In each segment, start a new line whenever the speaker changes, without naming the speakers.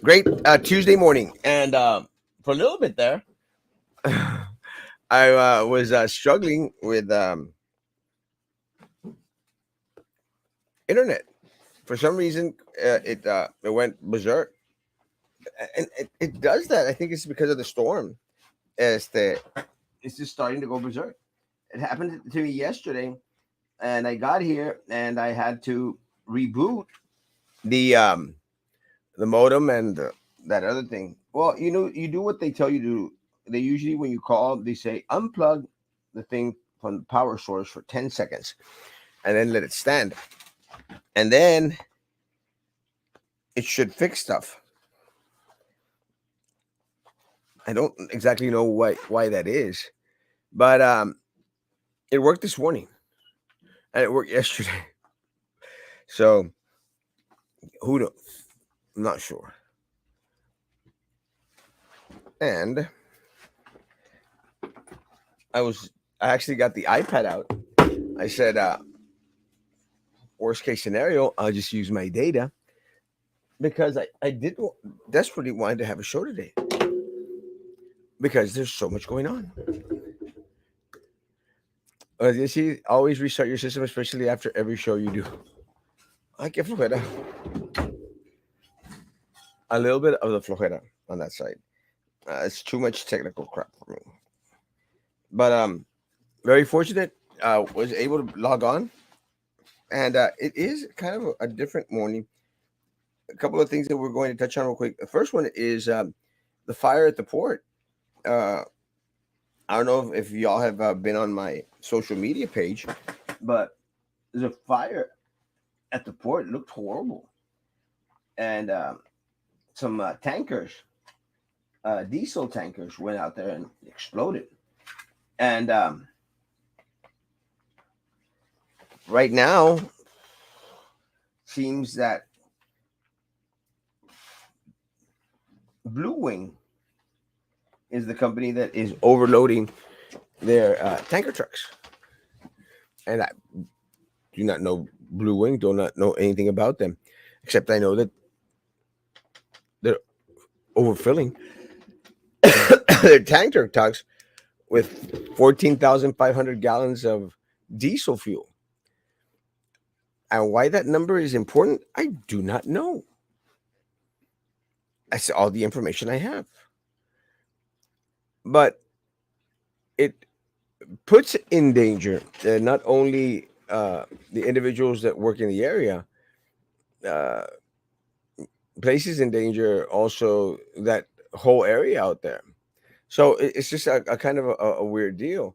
Great Tuesday morning, and for a little bit there, I was struggling with internet. For some reason, it went berserk, and it does that. I think it's because of the storm. Este, it's just starting to go berserk. It happened to me yesterday, and I got here and I had to reboot the um, the modem and that other thing. Well, you do what they tell you to do. They usually, when you call, they say unplug the thing from the power source for 10 seconds and then let it stand. And then it should fix stuff. I don't exactly know why that is, but it worked this morning and it worked yesterday. So who knows? I'm not sure. And I actually got the iPad out. I said, worst case scenario, I'll just use my data because I did desperately wanted to have a show today because there's so much going on. You see, always restart your system, especially after every show you do. I get flojera, a little bit of the flojera on that side. It's too much technical crap for me. But very fortunate. Was able to log on, and it is kind of a different morning. A couple of things that we're going to touch on real quick. The first one is the fire at the port. Uh, I don't know if y'all have been on my social media page, but there's a fire at the port. It looked horrible, and some tankers, diesel tankers, went out there and exploded. And right now, seems that Blue Wing is the company that is overloading their tanker trucks. And I do not know Blue Wing, do not know anything about them, except I know that they're overfilling their tanker trucks with 14,500 gallons of diesel fuel. And why that number is important, I do not know. That's all the information I have. But it puts in danger not only the individuals that work in the area, uh, places in danger also that whole area out there. So it's just a kind of a weird deal.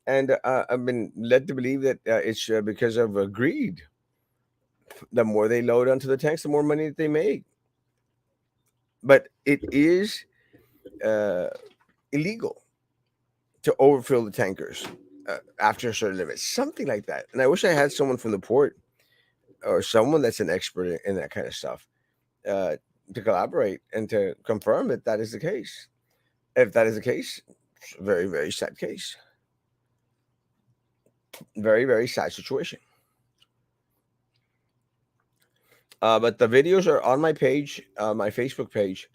And I've been led to believe that it's because of greed. The more they load onto the tanks, the more money that they make. But it is uh, illegal to overfill the tankers after a certain limit, something like that. And I wish I had someone from the port or someone that's an expert in that kind of stuff uh, to collaborate and to confirm that that is the case. If that is the case, it's a very, very sad case. Very, very sad situation. But the videos are on my page, my Facebook page,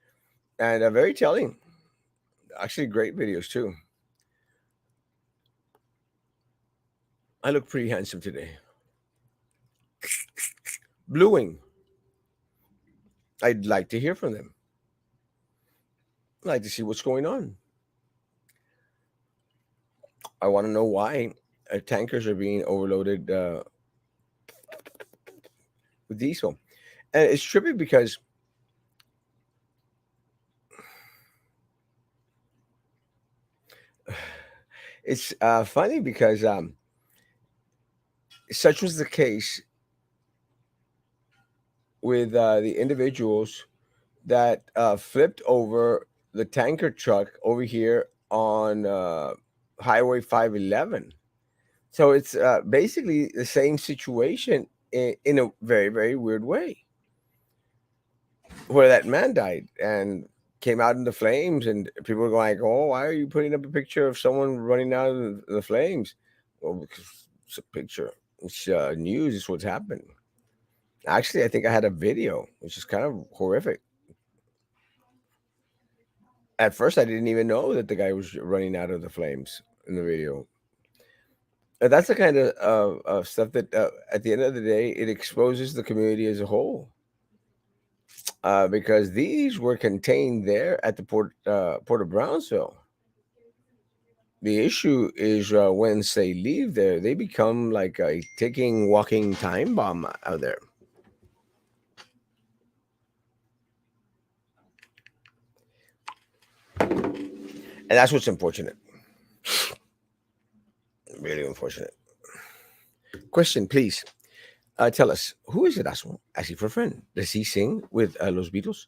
and very telling. Actually, great videos too. I look pretty handsome today. Blueing. I'd like to hear from them. I'd like to see what's going on. I want to know why tankers are being overloaded with diesel. And it's trippy because it's funny because such was the case with the individuals that flipped over the tanker truck over here on Highway 511. So it's basically the same situation in a very, very weird way, where that man died and came out in the flames, and people were going like, "Oh, why are you putting up a picture of someone running out of the flames?" Well, because it's a picture. It's news. It's what's happened. Actually, I think I had a video, which is kind of horrific. At first, I didn't even know that the guy was running out of the flames in the video. That's the kind of stuff that, at the end of the day, it exposes the community as a whole, because these were contained there at the port of Brownsville. The issue is, once they leave there, they become like a ticking, walking time bomb out there. And that's what's unfortunate. Really unfortunate. Question, please. Tell us, who is Erasmo? Asking for a friend. Does he sing with Los Beatles?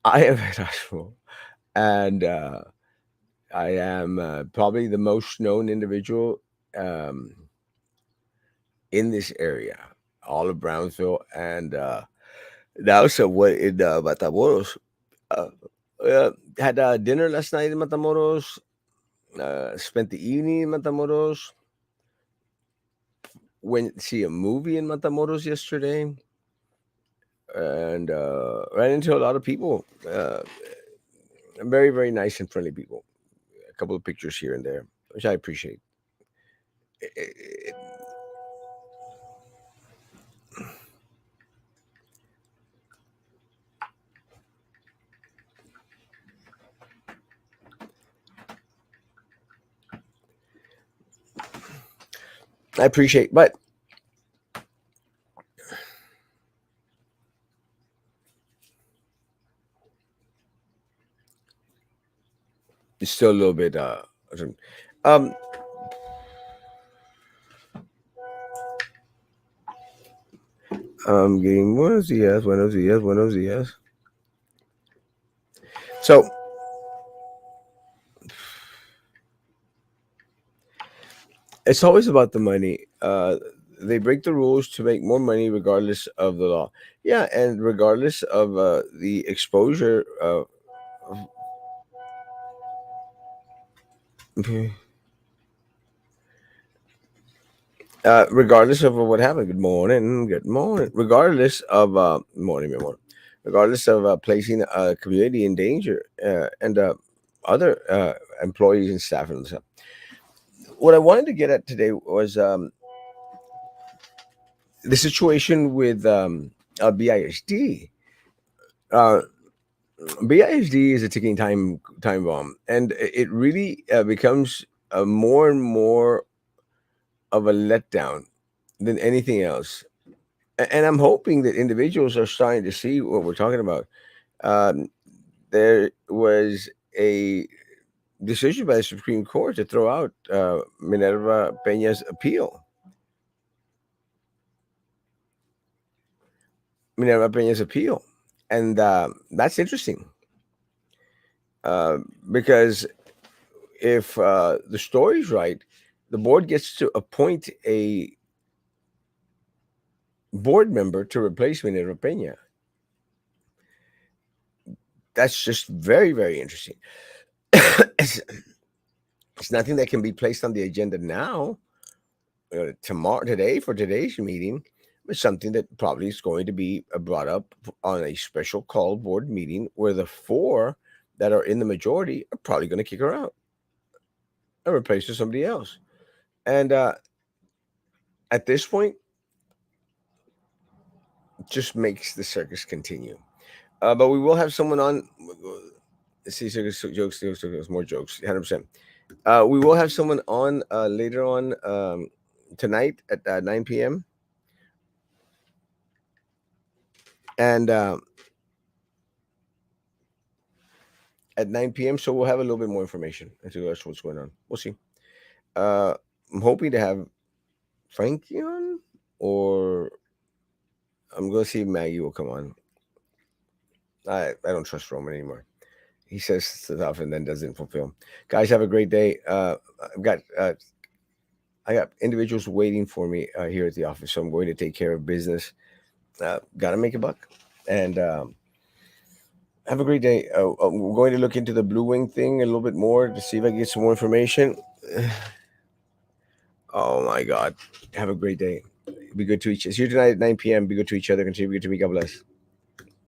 I am Erasmo. And I am probably the most known individual um, in this area, all of Brownsville, and now somewhat in Matamoros. Uh, had dinner last night in Matamoros. Spent the evening in Matamoros. Went to see a movie in Matamoros yesterday, and ran into a lot of people. Very, very nice and friendly people. A couple of pictures here and there, which I appreciate. I appreciate, but it's still a little bit. Um, I'm getting buenos dias, buenos dias, buenos dias. So it's always about the money. They break the rules to make more money, regardless of the law. Yeah, and regardless of the exposure. Regardless of what happened. Good morning. Good morning. Regardless of morning, my morning. Regardless of placing a community in danger, and other employees and staff and stuff. What I wanted to get at today was the situation with BISD. Uh, BISD is a ticking time bomb, and it really becomes more and more of a letdown than anything else. And I'm hoping that individuals are starting to see what we're talking about. Um, there was a decision by the Supreme Court to throw out Minerva Peña's appeal. Minerva Peña's appeal, and that's interesting, uh, because if the story's right, the board gets to appoint a board member to replace Minerva Peña. That's just very, very interesting. it's, it's nothing that can be placed on the agenda now, tomorrow, today, for today's meeting, but something that probably is going to be brought up on a special call board meeting where the four that are in the majority are probably going to kick her out and replace her with somebody else. And at this point, just makes the circus continue. But we will have someone on. See, circus jokes, more jokes, 100%. We will have someone on later on tonight at 9 p.m. And at 9 p.m. So we'll have a little bit more information as to what's going on. We'll see. Uh, I'm hoping to have Frankie on, or I'm going to see if Maggie will come on. I don't trust Roman anymore. He says stuff and then doesn't fulfill. Guys, have a great day. I got individuals waiting for me here at the office, so I'm going to take care of business. Got to make a buck, and have a great day. I'm going to look into the Blue Wing thing a little bit more to see if I can get some more information. Oh my God! Have a great day. Be good to each. It's here tonight at 9 p.m. Be good to each other. Continue to be good to me. God bless.